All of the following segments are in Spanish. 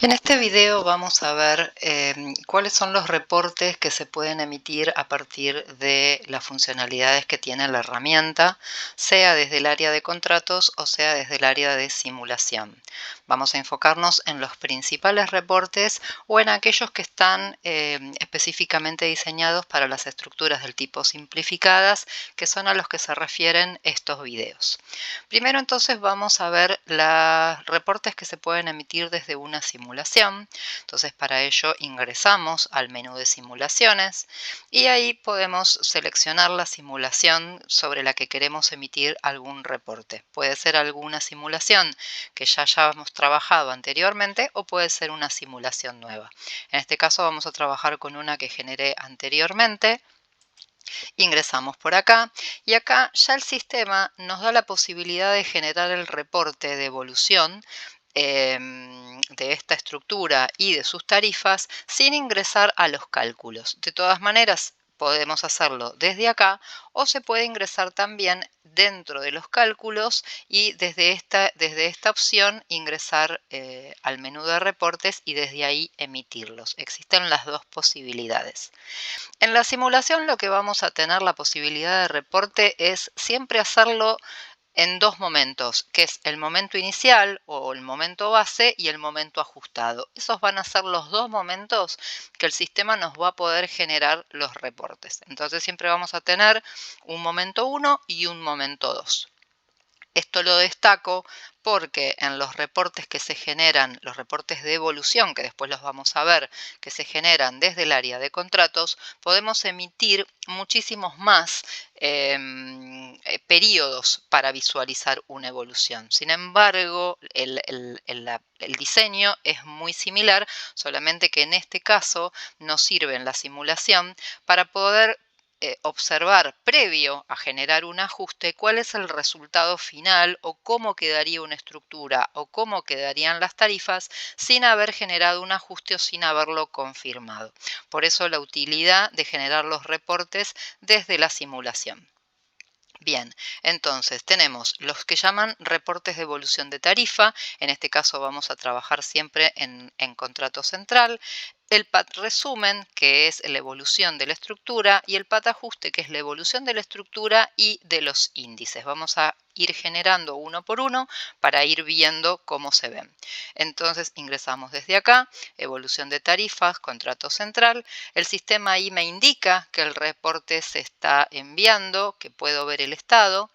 En este video vamos a ver cuáles son los reportes que se pueden emitir a partir de las funcionalidades que tiene la herramienta, sea desde el área de contratos o sea desde el área de simulación. Vamos a enfocarnos en los principales reportes o en aquellos que están específicamente diseñados para las estructuras del tipo simplificadas, que son a los que se refieren estos videos. Primero entonces vamos a ver los reportes que se pueden emitir desde una simulación. Entonces para ello ingresamos al menú de simulaciones y ahí podemos seleccionar la simulación sobre la que queremos emitir algún reporte. Puede ser alguna simulación que ya hayamos trabajado anteriormente o puede ser una simulación nueva. En este caso vamos a trabajar con una que generé anteriormente. Ingresamos por acá y acá ya el sistema nos da la posibilidad de generar el reporte de evolución de esta estructura y de sus tarifas sin ingresar a los cálculos. De todas maneras, podemos hacerlo desde acá o se puede ingresar también dentro de los cálculos y desde esta opción ingresar al menú de reportes y desde ahí emitirlos. Existen las dos posibilidades. En la simulación lo que vamos a tener la posibilidad de reporte es siempre hacerlo en dos momentos, que es el momento inicial o el momento base y el momento ajustado. Esos van a ser los dos momentos que el sistema nos va a poder generar los reportes. Entonces siempre vamos a tener un momento 1 y un momento 2. Esto lo destaco porque en los reportes que se generan, los reportes de evolución, que después los vamos a ver, que se generan desde el área de contratos, podemos emitir muchísimos más periodos para visualizar una evolución. Sin embargo, el diseño es muy similar, solamente que en este caso nos sirve en la simulación para poder observar previo a generar un ajuste cuál es el resultado final o cómo quedaría una estructura o cómo quedarían las tarifas sin haber generado un ajuste o sin haberlo confirmado. Por eso la utilidad de generar los reportes desde la simulación. Bien, entonces tenemos los que llaman reportes de evolución de tarifa. En este caso vamos a trabajar siempre en contrato central. El PAT resumen, que es la evolución de la estructura, y el PAT ajuste, que es la evolución de la estructura y de los índices. Vamos a ir generando uno por uno para ir viendo cómo se ven. Entonces ingresamos desde acá, evolución de tarifas, contrato central. El sistema ahí me indica que el reporte se está enviando, que puedo ver el estado.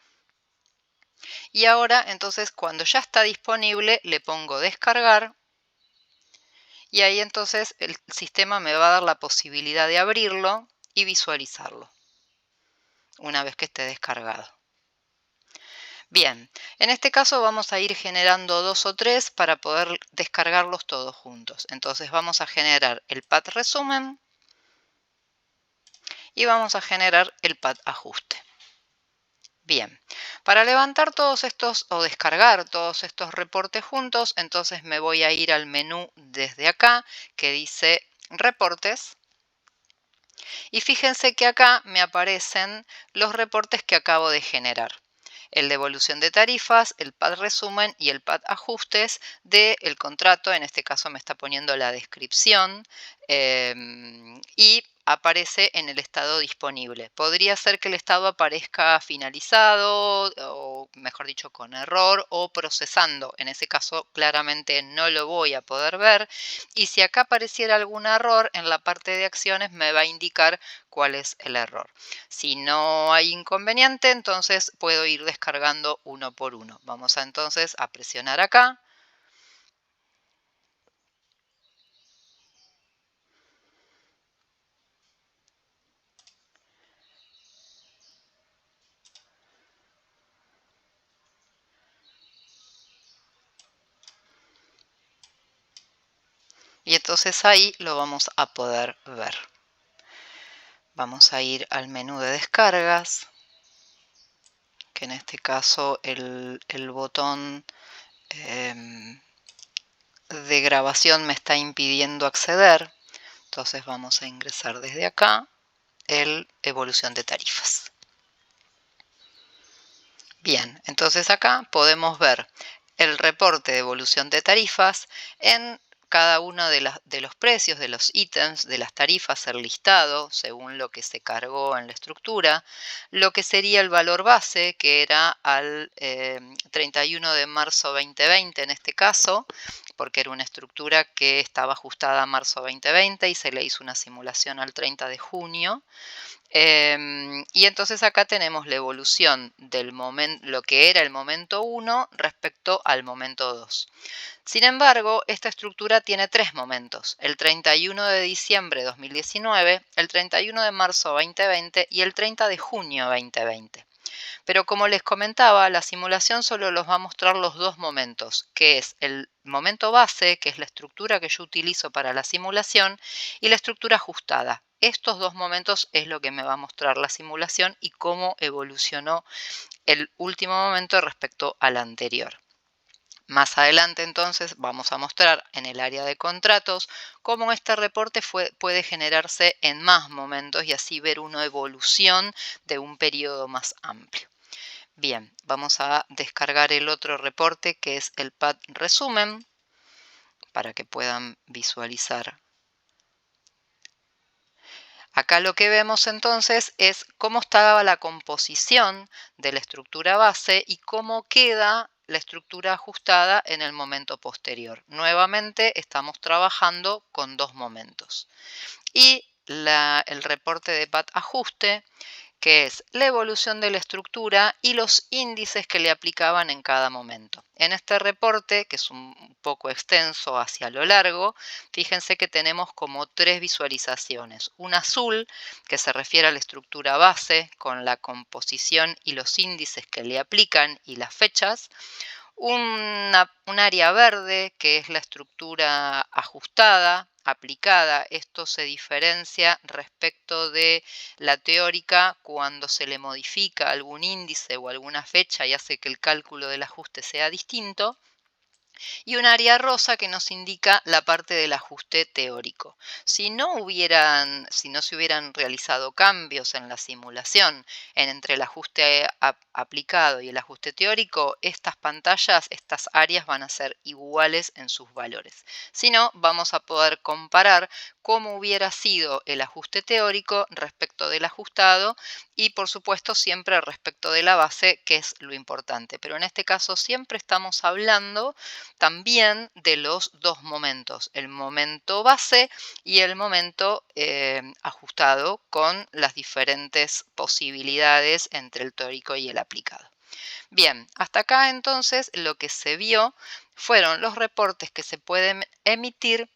Y ahora entonces cuando ya está disponible le pongo descargar. Y ahí entonces el sistema me va a dar la posibilidad de abrirlo y visualizarlo una vez que esté descargado. Bien, en este caso vamos a ir generando 2 o 3 para poder descargarlos todos juntos. Entonces vamos a generar el PAT resumen y vamos a generar el PAT ajuste. Bien, para levantar todos estos o descargar todos estos reportes juntos, entonces me voy a ir al menú desde acá que dice reportes. Y fíjense que acá me aparecen los reportes que acabo de generar. El de evolución de tarifas, el PAT resumen y el PAT ajustes del contrato. En este caso me está poniendo la descripción y aparece en el estado disponible. Podría ser que el estado aparezca finalizado o mejor dicho con error o procesando. En ese caso claramente no lo voy a poder ver. Y si acá apareciera algún error en la parte de acciones me va a indicar cuál es el error. Si no hay inconveniente, entonces puedo ir descargando uno por uno. Vamos entonces a presionar acá. Y entonces ahí lo vamos a poder ver. Vamos a ir al menú de descargas, que en este caso el botón de grabación me está impidiendo acceder. Entonces vamos a ingresar desde acá el evolución de tarifas. Bien, entonces acá podemos ver el reporte de evolución de tarifas en cada uno de los precios de los ítems, de las tarifas, el listado, según lo que se cargó en la estructura, lo que sería el valor base, que era al 31 de marzo 2020 en este caso, porque era una estructura que estaba ajustada a marzo 2020 y se le hizo una simulación al 30 de junio. Y entonces acá tenemos la evolución del momento, lo que era el momento 1 respecto al momento 2. Sin embargo, esta estructura tiene tres momentos: el 31 de diciembre de 2019, el 31 de marzo 2020 y el 30 de junio 2020. Pero como les comentaba, la simulación solo los va a mostrar los dos momentos, que es el momento base, que es la estructura que yo utilizo para la simulación, y la estructura ajustada. Estos dos momentos es lo que me va a mostrar la simulación y cómo evolucionó el último momento respecto al anterior. Más adelante entonces vamos a mostrar en el área de contratos cómo este reporte puede generarse en más momentos y así ver una evolución de un periodo más amplio. Bien, vamos a descargar el otro reporte que es el PAT resumen para que puedan visualizar. Acá lo que vemos entonces es cómo estaba la composición de la estructura base y cómo queda la estructura ajustada en el momento posterior. Nuevamente estamos trabajando con dos momentos. Y el reporte de PAT ajuste, que es la evolución de la estructura y los índices que le aplicaban en cada momento. En este reporte, que es un poco extenso hacia lo largo, fíjense que tenemos como tres visualizaciones. Una azul, que se refiere a la estructura base, con la composición y los índices que le aplican y las fechas. Un área verde, que es la estructura ajustada, aplicada. Esto se diferencia respecto de la teórica cuando se le modifica algún índice o alguna fecha y hace que el cálculo del ajuste sea distinto. Y un área rosa que nos indica la parte del ajuste teórico. Si no se hubieran realizado cambios en la simulación entre el ajuste aplicado y el ajuste teórico, estas pantallas, estas áreas van a ser iguales en sus valores. Si no, vamos a poder comparar cómo hubiera sido el ajuste teórico respecto del ajustado y por supuesto siempre respecto de la base, que es lo importante. Pero en este caso siempre estamos hablando también de los dos momentos, el momento base y el momento ajustado, con las diferentes posibilidades entre el teórico y el aplicado. Bien, hasta acá entonces lo que se vio fueron los reportes que se pueden emitir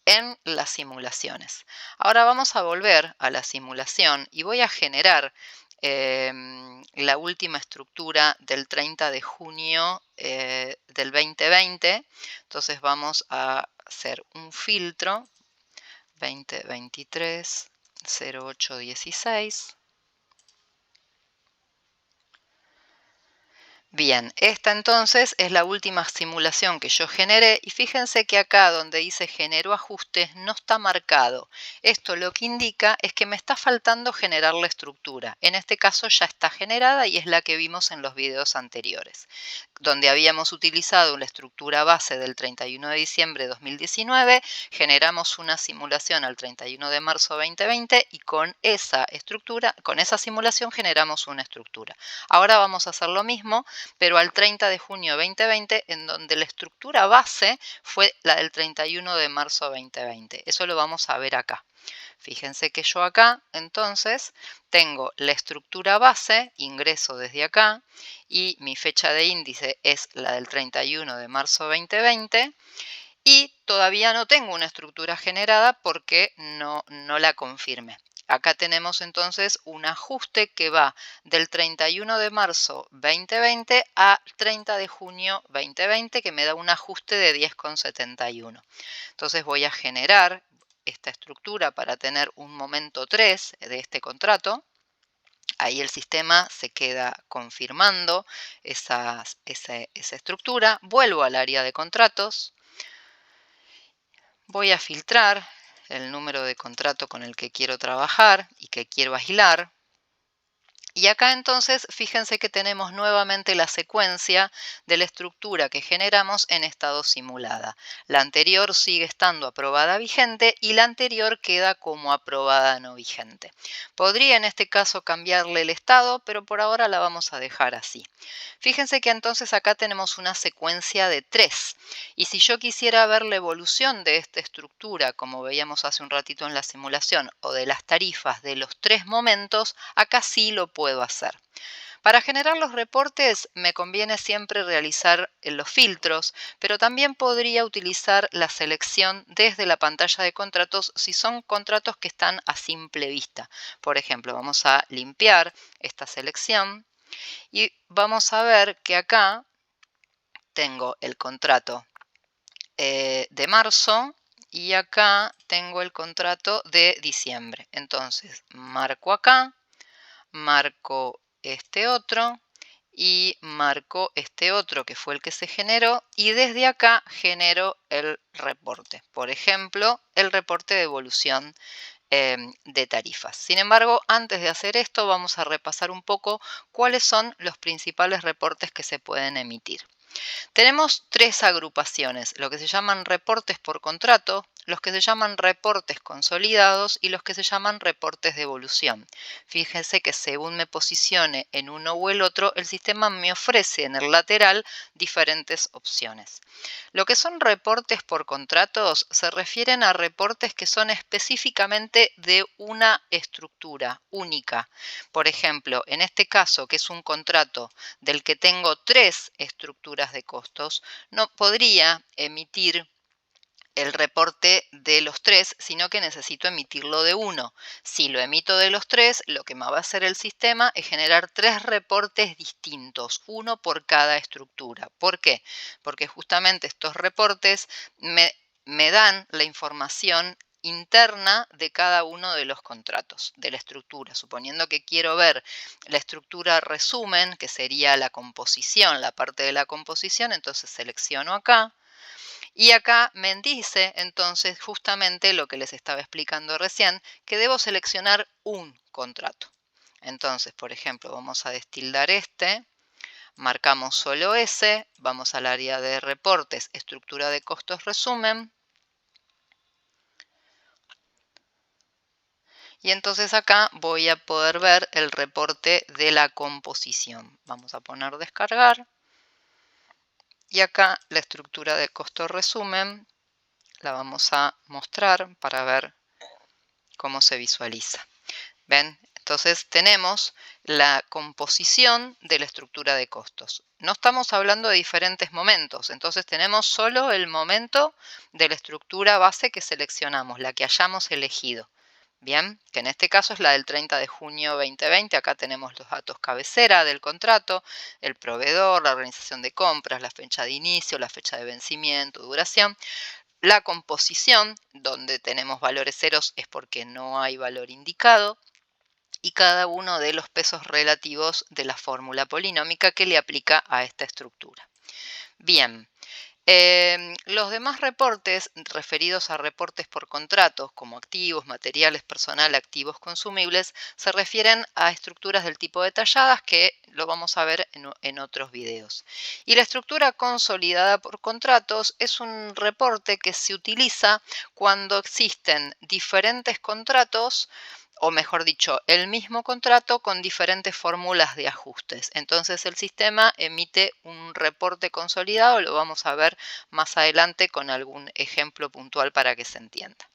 en las simulaciones. Ahora vamos a volver a la simulación y voy a generar la última estructura del 30 de junio del 2020. Entonces vamos a hacer un filtro 2023 0816. Bien, esta entonces es la última simulación que yo generé y fíjense que acá donde dice generó ajustes no está marcado. Esto lo que indica es que me está faltando generar la estructura. En este caso ya está generada y es la que vimos en los videos anteriores, donde habíamos utilizado la estructura base del 31 de diciembre de 2019, generamos una simulación al 31 de marzo 2020 y con esa estructura, con esa simulación generamos una estructura. Ahora vamos a hacer lo mismo, pero al 30 de junio 2020, en donde la estructura base fue la del 31 de marzo 2020. Eso lo vamos a ver acá. Fíjense que yo acá, entonces, tengo la estructura base, ingreso desde acá, y mi fecha de índice es la del 31 de marzo 2020, y todavía no tengo una estructura generada porque no la confirmé. Acá tenemos entonces un ajuste que va del 31 de marzo 2020 a 30 de junio 2020, que me da un ajuste de 10,71. Entonces voy a generar esta estructura para tener un momento 3 de este contrato. Ahí el sistema se queda confirmando esa estructura. Vuelvo al área de contratos. Voy a filtrar el número de contrato con el que quiero trabajar y que quiero aislar. Y acá entonces fíjense que tenemos nuevamente la secuencia de la estructura que generamos en estado simulada. La anterior sigue estando aprobada vigente y la anterior queda como aprobada no vigente. Podría en este caso cambiarle el estado, pero por ahora la vamos a dejar así. Fíjense que entonces acá tenemos una secuencia de 3. Y si yo quisiera ver la evolución de esta estructura, como veíamos hace un ratito en la simulación, o de las tarifas de los 3 momentos, acá sí lo puedo hacer. Para generar los reportes me conviene siempre realizar los filtros, pero también podría utilizar la selección desde la pantalla de contratos si son contratos que están a simple vista. Por ejemplo, vamos a limpiar esta selección y vamos a ver que acá tengo el contrato de marzo y acá tengo el contrato de diciembre. Entonces marco acá, marco este otro y marco este otro que fue el que se generó y desde acá genero el reporte. Por ejemplo, el reporte de evolución de tarifas. Sin embargo, antes de hacer esto vamos a repasar un poco cuáles son los principales reportes que se pueden emitir. Tenemos 3 agrupaciones, lo que se llaman reportes por contrato, los que se llaman reportes consolidados y los que se llaman reportes de evolución. Fíjense que según me posicione en uno o el otro, el sistema me ofrece en el lateral diferentes opciones. Lo que son reportes por contratos se refieren a reportes que son específicamente de una estructura única. Por ejemplo, en este caso, que es un contrato del que tengo 3 estructuras de costos, no podría emitir el reporte de los 3, sino que necesito emitirlo de uno. Si lo emito de los 3, lo que me va a hacer el sistema es generar 3 reportes distintos, uno por cada estructura. ¿Por qué? Porque justamente estos reportes me dan la información interna de cada uno de los contratos, de la estructura. Suponiendo que quiero ver la estructura resumen, que sería la composición, la parte de la composición, entonces selecciono acá. Y acá me dice entonces justamente lo que les estaba explicando recién, que debo seleccionar un contrato. Entonces, por ejemplo, vamos a destildar este, marcamos solo ese, vamos al área de reportes, estructura de costos resumen. Y entonces acá voy a poder ver el reporte de la composición. Vamos a poner descargar. Y acá la estructura de costo resumen la vamos a mostrar para ver cómo se visualiza. ¿Ven? Entonces tenemos la composición de la estructura de costos. No estamos hablando de diferentes momentos, entonces tenemos solo el momento de la estructura base que seleccionamos, la que hayamos elegido. Bien, que en este caso es la del 30 de junio 2020. Acá tenemos los datos cabecera del contrato, el proveedor, la organización de compras, la fecha de inicio, la fecha de vencimiento, duración. La composición, donde tenemos valores ceros, es porque no hay valor indicado. Y cada uno de los pesos relativos de la fórmula polinómica que le aplica a esta estructura. Bien. Los demás reportes referidos a reportes por contratos como activos, materiales, personal, activos consumibles, se refieren a estructuras del tipo detalladas que lo vamos a ver en otros videos. Y la estructura consolidada por contratos es un reporte que se utiliza cuando existen diferentes contratos, o mejor dicho, el mismo contrato con diferentes fórmulas de ajustes. Entonces el sistema emite un reporte consolidado, lo vamos a ver más adelante con algún ejemplo puntual para que se entienda.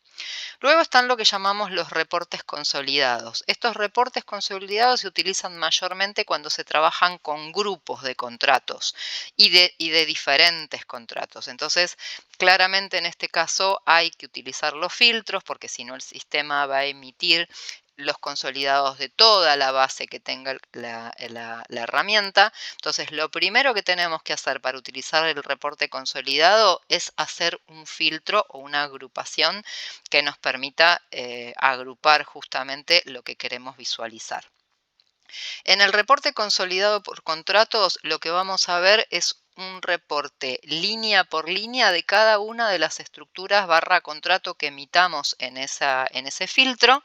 Luego están lo que llamamos los reportes consolidados. Estos reportes consolidados se utilizan mayormente cuando se trabajan con grupos de contratos y de diferentes contratos. Entonces, claramente en este caso hay que utilizar los filtros porque si no el sistema va a emitir los consolidados de toda la base que tenga la herramienta. Entonces, lo primero que tenemos que hacer para utilizar el reporte consolidado es hacer un filtro o una agrupación que nos permita agrupar justamente lo que queremos visualizar. En el reporte consolidado por contratos, lo que vamos a ver es un reporte línea por línea de cada una de las estructuras barra contrato que emitamos en ese filtro.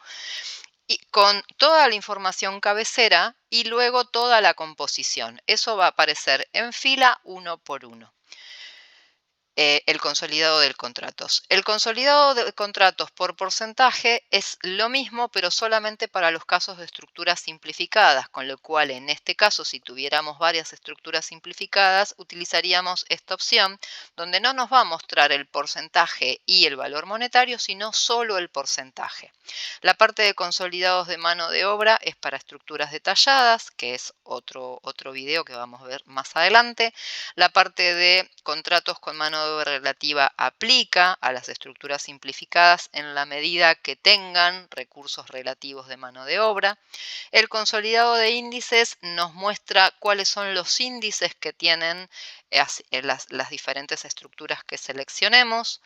y con toda la información cabecera y luego toda la composición. Eso va a aparecer en fila uno por uno. El consolidado de contratos. El consolidado de contratos por porcentaje es lo mismo, pero solamente para los casos de estructuras simplificadas, con lo cual en este caso, si tuviéramos varias estructuras simplificadas, utilizaríamos esta opción, donde no nos va a mostrar el porcentaje y el valor monetario, sino solo el porcentaje. La parte de consolidados de mano de obra es para estructuras detalladas, que es otro video que vamos a ver más adelante. La parte de contratos con mano de obra relativa aplica a las estructuras simplificadas en la medida que tengan recursos relativos de mano de obra. El consolidado de índices nos muestra cuáles son los índices que tienen las diferentes estructuras que seleccionemos.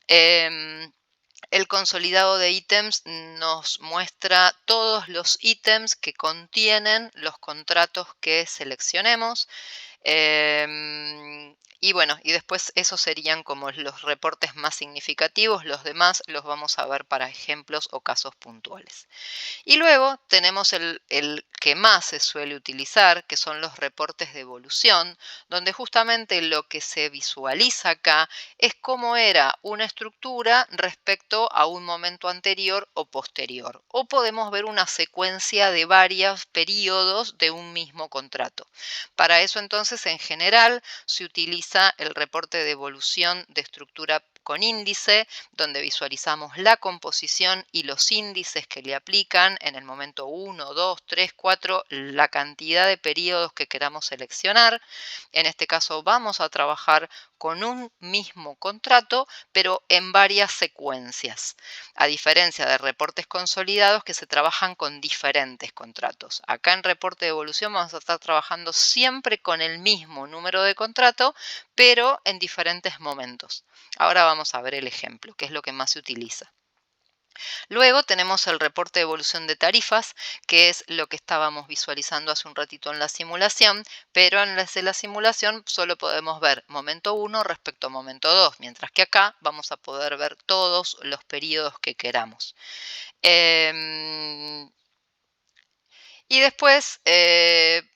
El consolidado de ítems nos muestra todos los ítems que contienen los contratos que seleccionemos. Y bueno, y después esos serían como los reportes más significativos. Los demás los vamos a ver para ejemplos o casos puntuales. Y luego tenemos el que más se suele utilizar, que son los reportes de evolución, donde justamente lo que se visualiza acá es cómo era una estructura respecto a un momento anterior o posterior. O podemos ver una secuencia de varios periodos de un mismo contrato. Para eso entonces en general se utiliza el reporte de evolución de estructura con índice, donde visualizamos la composición y los índices que le aplican en el momento 1, 2, 3, 4, la cantidad de periodos que queramos seleccionar. En este caso vamos a trabajar con un mismo contrato, pero en varias secuencias, a diferencia de reportes consolidados que se trabajan con diferentes contratos. Acá en reporte de evolución vamos a estar trabajando siempre con el mismo número de contrato, pero en diferentes momentos. Ahora vamos a ver el ejemplo, que es lo que más se utiliza. Luego tenemos el reporte de evolución de tarifas, que es lo que estábamos visualizando hace un ratito en la simulación, pero en la simulación solo podemos ver momento 1 respecto a momento 2, mientras que acá vamos a poder ver todos los periodos que queramos. Y después,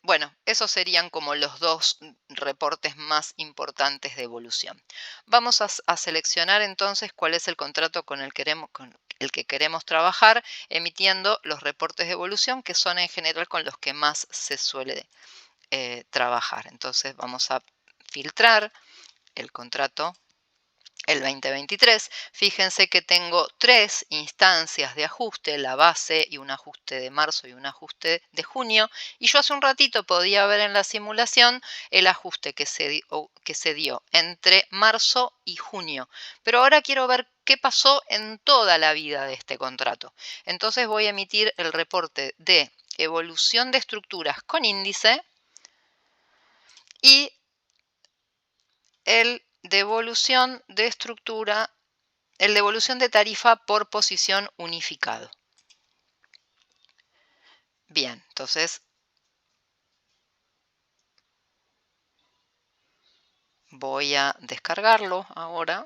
bueno, esos serían como los dos reportes más importantes de evolución. Vamos a seleccionar entonces cuál es el contrato con el que queremos trabajar, emitiendo los reportes de evolución, que son en general con los que más se suele trabajar. Entonces vamos a filtrar el contrato. El 2023, fíjense que tengo 3 instancias de ajuste, la base y un ajuste de marzo y un ajuste de junio, y yo hace un ratito podía ver en la simulación el ajuste que se dio entre marzo y junio, pero ahora quiero ver qué pasó en toda la vida de este contrato. Entonces voy a emitir el reporte de evolución de estructuras con índice y el de evolución de estructura, el de evolución de tarifa por posición unificado. Bien, entonces voy a descargarlo ahora.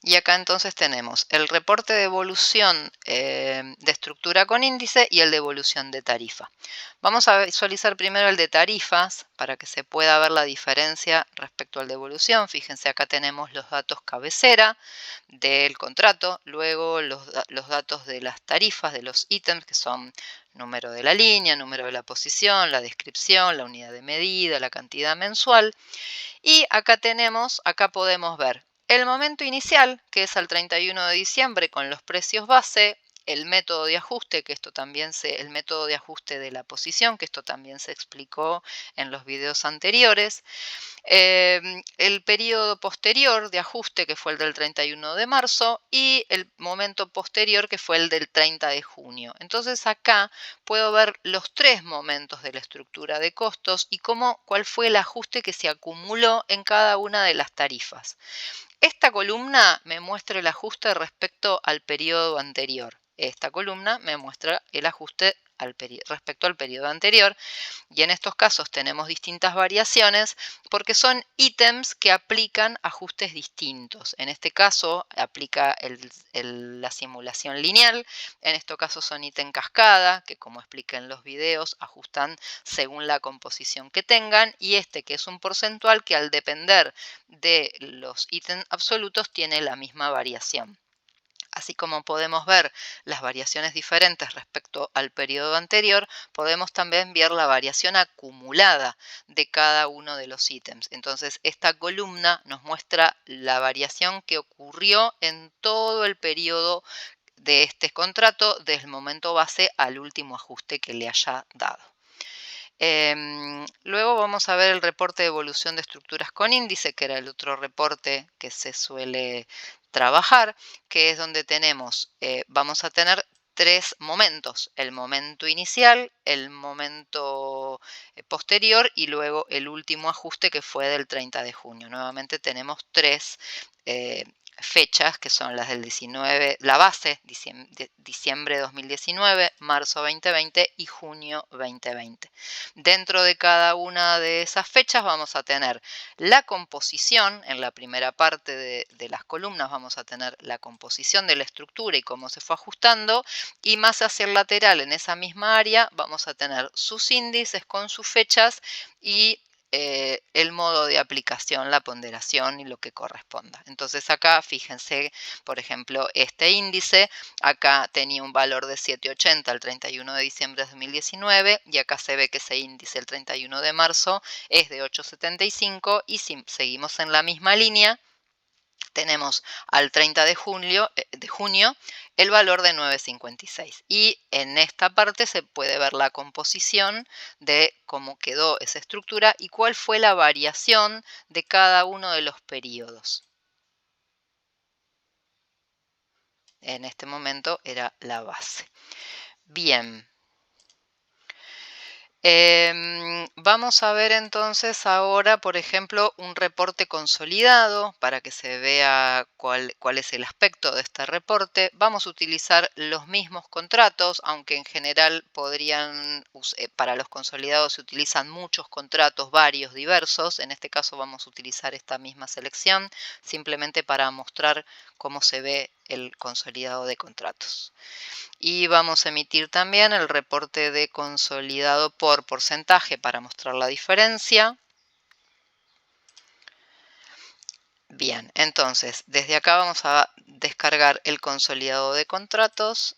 Y acá entonces tenemos el reporte de evolución de estructura con índice y el de evolución de tarifa. Vamos a visualizar primero el de tarifas para que se pueda ver la diferencia respecto al de evolución. Fíjense, acá tenemos los datos cabecera del contrato, luego los datos de las tarifas, de los ítems, que son número de la línea, número de la posición, la descripción, la unidad de medida, la cantidad mensual. Y acá podemos ver el momento inicial, que es al 31 de diciembre con los precios base, el método de ajuste, que esto también el método de ajuste de la posición, que esto también se explicó en los videos anteriores, el periodo posterior de ajuste, que fue el del 31 de marzo, y el momento posterior, que fue el del 30 de junio. Entonces acá puedo ver los 3 momentos de la estructura de costos y cuál fue el ajuste que se acumuló en cada una de las tarifas. Esta columna me muestra el ajuste respecto al periodo anterior. Esta columna me muestra el ajuste respecto al periodo anterior. Y en estos casos tenemos distintas variaciones porque son ítems que aplican ajustes distintos. En este caso aplica la simulación lineal, en este caso son ítem cascada, que como expliqué en los videos, ajustan según la composición que tengan, y este que es un porcentual que al depender de los ítems absolutos tiene la misma variación. Así como podemos ver las variaciones diferentes respecto al periodo anterior, podemos también ver la variación acumulada de cada uno de los ítems. Entonces, esta columna nos muestra la variación que ocurrió en todo el periodo de este contrato, desde el momento base al último ajuste que le haya dado. Luego vamos a ver el reporte de evolución de estructuras con índice, que era el otro reporte que se suele trabajar, que es donde vamos a tener tres momentos: el momento inicial, el momento posterior y luego el último ajuste, que fue del 30 de junio. Nuevamente tenemos tres fechas, que son las del 19, la base, diciembre 2019, marzo 2020 y junio 2020. Dentro de cada una de esas fechas vamos a tener la composición. En la primera parte de las columnas vamos a tener la composición de la estructura y cómo se fue ajustando, y más hacia el lateral, en esa misma área, vamos a tener sus índices con sus fechas y el modo de aplicación, la ponderación y lo que corresponda. Entonces acá fíjense, por ejemplo, este índice acá tenía un valor de 7,80 el 31 de diciembre de 2019, y acá se ve que ese índice el 31 de marzo es de 8,75, y si seguimos en la misma línea tenemos al 30 de junio el valor de 9,56, y en esta parte se puede ver la composición de cómo quedó esa estructura y cuál fue la variación de cada uno de los periodos. En este momento era la base. Bien. Vamos a ver entonces ahora, por ejemplo, un reporte consolidado para que se vea cuál es el aspecto de este reporte. Vamos a utilizar los mismos contratos, aunque en general para los consolidados se utilizan muchos contratos, varios, diversos. En este caso vamos a utilizar esta misma selección, simplemente para mostrar cómo se ve el consolidado de contratos. Y vamos a emitir también el reporte de consolidado por porcentaje para mostrar la diferencia. Bien, entonces desde acá vamos a descargar el consolidado de contratos.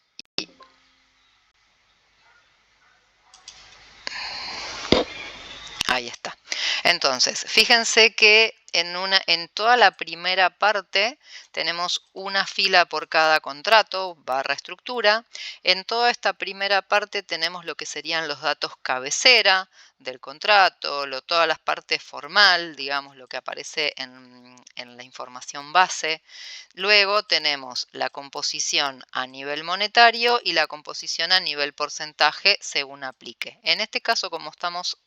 Ahí está. Entonces, fíjense que en toda la primera parte tenemos una fila por cada contrato, barra estructura. En toda esta primera parte tenemos lo que serían los datos cabecera del contrato, todas las partes formal, digamos, lo que aparece en la información base. Luego tenemos la composición a nivel monetario y la composición a nivel porcentaje según aplique. En este caso, como estamos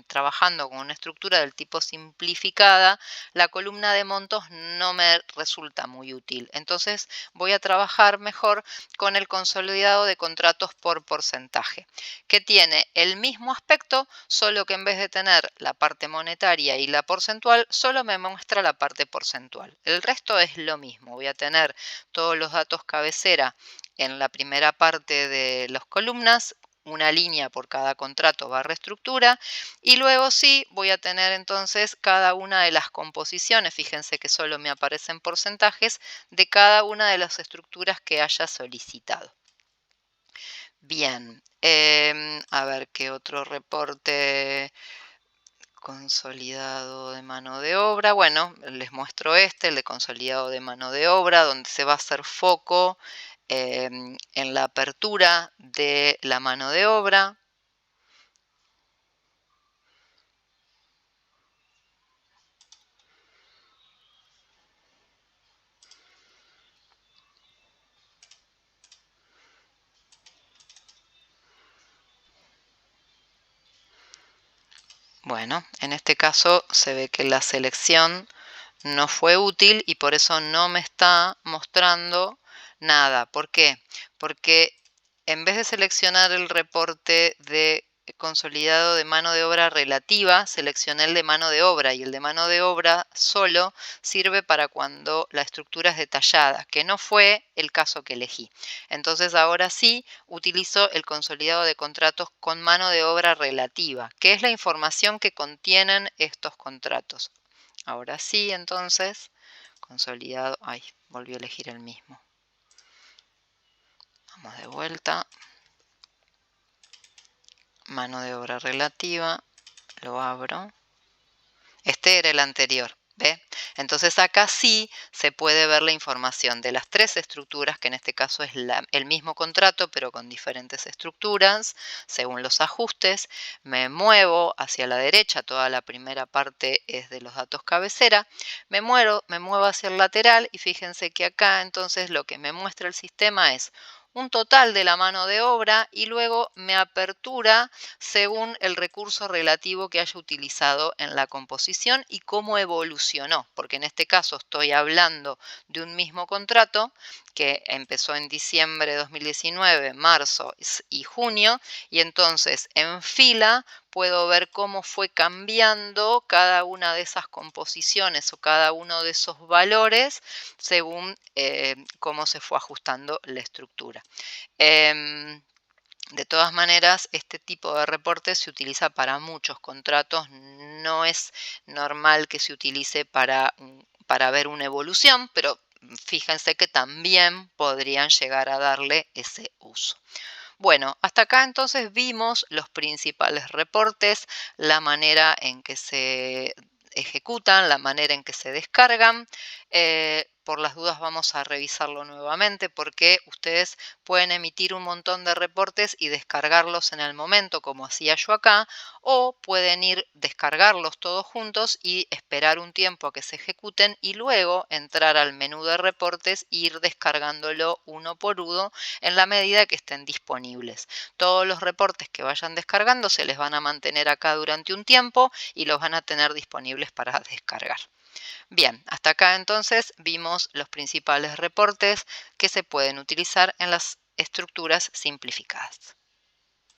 trabajando con una estructura del tipo simplificada, la columna de montos no me resulta muy útil. Entonces voy a trabajar mejor con el consolidado de contratos por porcentaje, que tiene el mismo aspecto, solo que en vez de tener la parte monetaria y la porcentual, solo me muestra la parte porcentual. El resto es lo mismo. Voy a tener todos los datos cabecera en la primera parte de las columnas, una línea por cada contrato barra estructura, y luego sí voy a tener entonces cada una de las composiciones. Fíjense que solo me aparecen porcentajes de cada una de las estructuras que haya solicitado. Bien, a ver qué otro reporte consolidado de mano de obra. Bueno, les muestro el de consolidado de mano de obra, donde se va a hacer foco en la apertura de la mano de obra. Bueno, en este caso se ve que la selección no fue útil y por eso no me está mostrando nada. ¿Por qué? Porque en vez de seleccionar el reporte de consolidado de mano de obra relativa, seleccioné el de mano de obra, y el de mano de obra solo sirve para cuando la estructura es detallada, que no fue el caso que elegí. Entonces ahora sí utilizo el consolidado de contratos con mano de obra relativa, que es la información que contienen estos contratos. Ahora sí, entonces, consolidado, ay, volví a elegir el mismo. Vamos de vuelta. Mano de obra relativa, lo abro. Este era el anterior, ¿ve? Entonces acá sí se puede ver la información de las tres estructuras, que en este caso es el mismo contrato, pero con diferentes estructuras, según los ajustes. Me muevo hacia la derecha, toda la primera parte es de los datos cabecera. Me muevo hacia el lateral y fíjense que acá entonces lo que me muestra el sistema es un total de la mano de obra y luego me apertura según el recurso relativo que haya utilizado en la composición y cómo evolucionó, porque en este caso estoy hablando de un mismo contrato que empezó en diciembre de 2019, marzo y junio, y entonces en fila puedo ver cómo fue cambiando cada una de esas composiciones o cada uno de esos valores según cómo se fue ajustando la estructura. De todas maneras, este tipo de reporte se utiliza para muchos contratos, no es normal que se utilice para ver una evolución, pero fíjense que también podrían llegar a darle ese uso. Bueno, hasta acá entonces vimos los principales reportes, la manera en que se ejecutan, la manera en que se descargan. Por las dudas vamos a revisarlo nuevamente porque ustedes pueden emitir un montón de reportes y descargarlos en el momento, como hacía yo acá, o pueden descargarlos todos juntos y esperar un tiempo a que se ejecuten y luego entrar al menú de reportes e ir descargándolo uno por uno en la medida que estén disponibles. Todos los reportes que vayan descargando se les van a mantener acá durante un tiempo y los van a tener disponibles para descargar. Bien, hasta acá entonces vimos los principales reportes que se pueden utilizar en las estructuras simplificadas.